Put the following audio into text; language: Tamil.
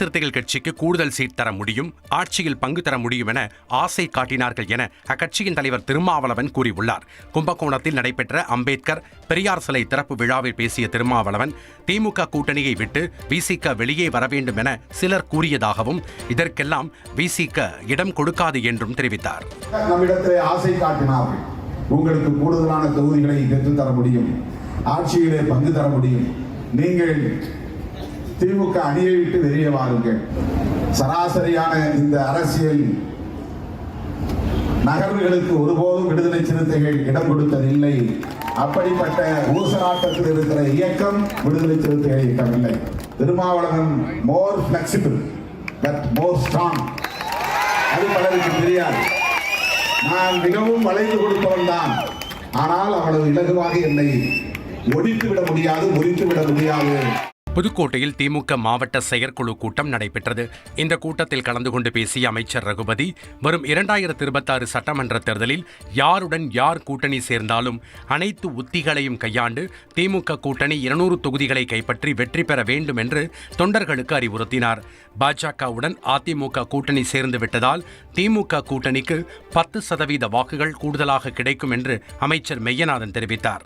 சிறுத்தைகள் கட்சிக்கு கூடுதல் சீட் தர முடியும், ஆட்சியில் பங்கு தர முடியும் என ஆசை காட்டினார்கள் என அக்கட்சியின் தலைவர் திருமாவளவன் கூறியுள்ளார். கும்பகோணத்தில் நடைபெற்ற அம்பேத்கர் பெரியார் சிலை திறப்பு விழாவில் பேசிய திருமாவளவன், திமுக கூட்டணியை விட்டு விசிக வெளியே வர வேண்டும் என சிலர் கூறியதாகவும், இதற்கெல்லாம் விசிக இடம் கொடுக்காது என்றும் தெரிவித்தார். நம்மிடத்தில் ஆசை காட்டினார்கள், உங்களுக்கு கூடுதலான தொகுதிகளை பெற்றுத்தர முடியும், ஆட்சியிலே பங்கு தர முடியும், நீங்கள் திமுக அணியை விட்டு வெளியே வாருங்கள். சராசரியான இந்த அரசியல் நகர்வுகளுக்கு ஒருபோதும் விடுதலை சிறுத்தைகள் இடம் கொடுத்ததில்லை. அப்படிப்பட்ட ஊசலாட்டத்தில் இருக்கிற இயக்கம் விடுதலை சிறுத்தைகள் இயக்கம் இல்லை. திருமாவளவன் மோர் பிளெக்சிபிள் பட் மோர் ஸ்ட்ராங். அது பலருக்கு தெரியாது. நான் மிகவும் வளைந்து கொடுப்பவன் தான், ஆனால் அவ்வளவு இலகுவாக என்னை ஒடித்துவிட முடியாது, முறித்துவிட முடியாது. புதுக்கோட்டையில் திமுக மாவட்ட செயற்குழு கூட்டம் நடைபெற்றது. இந்த கூட்டத்தில் கலந்து கொண்டு பேசிய அமைச்சர் ரகுபதி, வரும் 2026 சட்டமன்ற தேர்தலில் யாருடன் யார் கூட்டணி சேர்ந்தாலும் அனைத்து உத்திகளையும் கையாண்டு திமுக கூட்டணி 200 தொகுதிகளை கைப்பற்றி வெற்றி பெற வேண்டும் என்று தொண்டர்களுக்கு அறிவுறுத்தினார். பாஜகவுடன் அதிமுக கூட்டணி சேர்ந்து விட்டதால் திமுக கூட்டணிக்கு 10% வாக்குகள் கூடுதலாக கிடைக்கும் என்று அமைச்சர் மெய்யநாதன் தெரிவித்தார்.